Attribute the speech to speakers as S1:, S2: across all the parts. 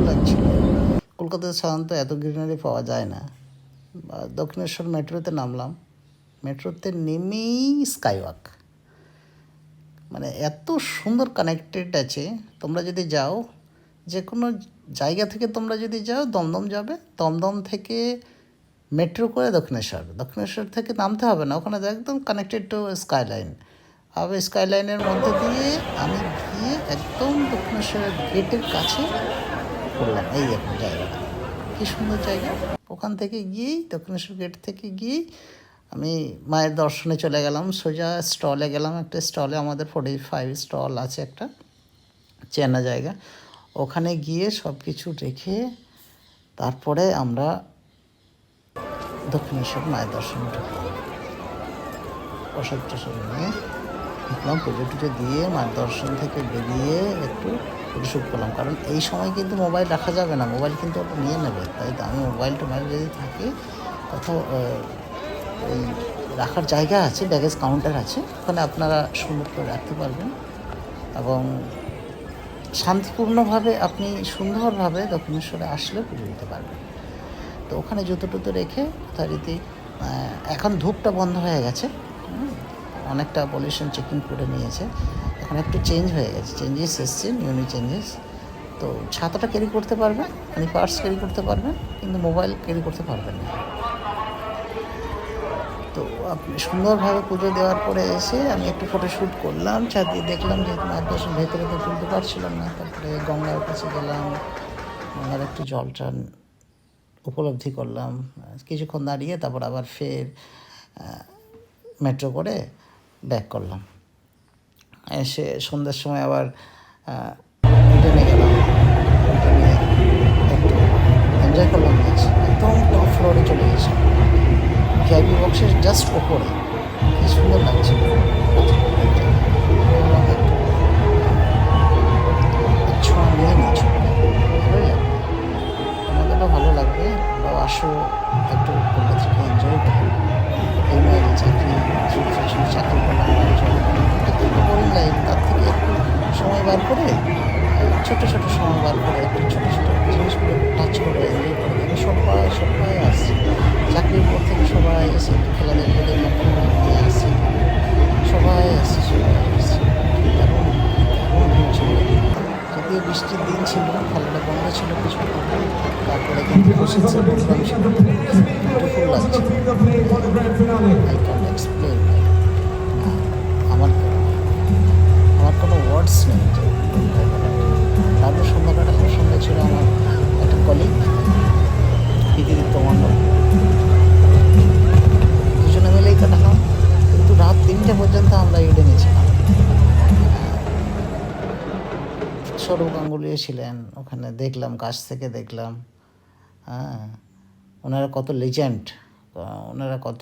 S1: লাগছিল। কলকাতায় সাধারণত এত গ্রিনারি পাওয়া যায় না। দক্ষিণেশ্বর মেট্রোতে নামলাম, মেট্রোতে নেমেই স্কাইওয়াক, মানে এত সুন্দর কানেক্টেড আছে। তোমরা যদি যাও যে কোনো জায়গা থেকে, তোমরা যদি যাও দমদম যাবে, দমদম থেকে মেট্রো করে দক্ষিণেশ্বর থেকে নামতে হবে না, ওখানে একদম কানেক্টেড টু স্কাইলাইন। আবার স্কাইলাইনের মধ্যে দিয়ে আমি গিয়ে একদম দক্ষিণেশ্বরের গেটের কাছে পড়লাম। এই এখন জায়গাটা কী সুন্দর জায়গা। ওখান থেকে গিয়েই দক্ষিণেশ্বর গেট থেকে গিয়েই আমি মায়ের দর্শনে চলে গেলাম। সোজা স্টলে গেলাম, একটা স্টলে আমাদের 45 স্টল আছে, একটা চেনা জায়গা। ওখানে গিয়ে সব কিছু রেখে তারপরে আমরা দক্ষিণেশ্বর মায়ের দর্শনে ঢুকলাম। প্রসাদ টসাদ নিয়ে ঢুকলাম, পুজো টুজো দিয়ে মায়ের দর্শন থেকে বেরিয়ে একটু ফটোশ্যুট করলাম। কারণ এই সময় কিন্তু মোবাইল রাখা যাবে না, মোবাইল কিন্তু ওটা নিয়ে নেবে। তাই তো আমি মোবাইল টোবাইল যদি থাকে কোথাও ওই রাখার জায়গা আছে, ব্যাগেজ কাউন্টার আছে, ওখানে আপনারা সুন্দর করে রাখতে পারবেন এবং শান্তিপূর্ণভাবে আপনি সুন্দরভাবে দক্ষিণেশ্বরে আসলে পুজো দিতে পারবেন। তো ওখানে জুতো টুতো রেখে যথারীতি, এখন ধূপটা বন্ধ হয়ে গেছে, অনেকটা পলিউশন চেকিং করে নিয়েছে, এখন একটু চেঞ্জ হয়ে গেছে, চেঞ্জেস এসছে, নিউ চেঞ্জেস। তো ছাতাটা ক্যারি করতে পারবেন, মানে পার্স ক্যারি করতে পারবেন, কিন্তু মোবাইল ক্যারি করতে পারবেন না। তো আপনি সুন্দরভাবে পুজো দেওয়ার পরে এসে আমি একটু ফটোশ্যুট করলাম, চারদিকে দেখলাম, যেহেতু মায়ের দর্শন ভেতরে তো তুলতে পারছিলাম না। তারপরে গঙ্গার কাছে গেলাম, গঙ্গার একটু জল টল উপলব্ধি করলাম, কিছুক্ষণ দাঁড়িয়ে তারপর আবার ফের মেট্রো করে ব্যাক করলাম। এসে সন্ধ্যার সময় আবার রিটার্নে গেলাম, রিটার্নে একটু এনজয় করলাম। একদম টপ ফ্লোরে চলে গেছি, ভিআইপি বক্সের জাস্ট ওপরে, কী সুন্দর লাগছিল। ছোঁয়া নিয়ে নিয়েছ, ভালোই লাগবে, আমাদেরও ভালো লাগবে। আমরাও আসো একটু কলকাতা থেকে এনজয় করি। এই মেয়ের চাকরি করলাম, একটু বোরিং লাইফ, তার থেকে একটু সময় বার করে, ছোটো সময় বার করে একটু ছোটো জিনিসগুলো টাচ করে এনজয় করে দেবে। সবাই আসছে, চাকরির পর থেকে সবাই এসে একটু খেলা দেখে নিয়ে আসছে, সবাই আসছে। দারুণ ভিড় ছিল, যদিও বৃষ্টির দিন ছিল, খেলাটা বন্ধ ছিল কিছু, তারপরে কিন্তু বিউটিফুল লাগছে। আই ক্যান এক্সপ্লেন, আমার কোনো ওয়ার্ডস নেই যে তারপর সন্ধ্যাটা খুব সুন্দর ছিল। আমার একটা কলিগ পিদিদিত্য মণ্ডল, দুজনে মিলেই কাটালাম, কিন্তু রাত 3টে পর্যন্ত আমরা ইডেনে ছিলাম। সৌরভ গাঙ্গুলিও ছিলেন ওখানে, দেখলাম, কাছ থেকে দেখলাম। ওনারা কত লিজেন্ড, ওনারা কত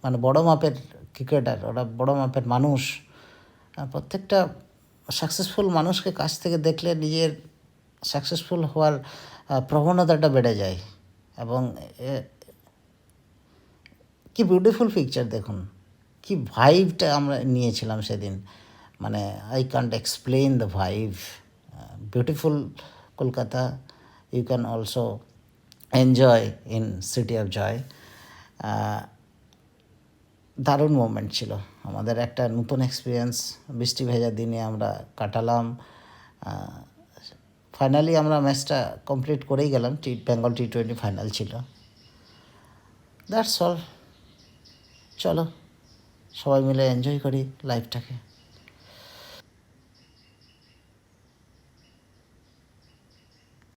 S1: মানে বড় মাপের ক্রিকেটার, ওরা বড় মাপের মানুষ। প্রত্যেকটা সাকসেসফুল মানুষকে কাছ থেকে দেখলে নিজের সাকসেসফুল হওয়ার প্রবণতাটা বেড়ে যায়। এবং কি বিউটিফুল পিকচার দেখুন, কি ভাইবটা আমরা নিয়েছিলাম সেদিন, মানে I can't explain the vibe. Beautiful Kolkata, you can also enjoy in city of joy. দারুণ মোমেন্ট ছিল আমাদের, একটা নতুন এক্সপিরিয়েন্স, বৃষ্টি ভেজা দিনে আমরা কাটালাম। ফাইনালি আমরা ম্যাচটা কমপ্লিট করেই গেলাম, বেঙ্গল T20 ফাইনাল ছিল। দ্যাটস অল, চলো সবাই মিলে এনজয় করি লাইফটাকে।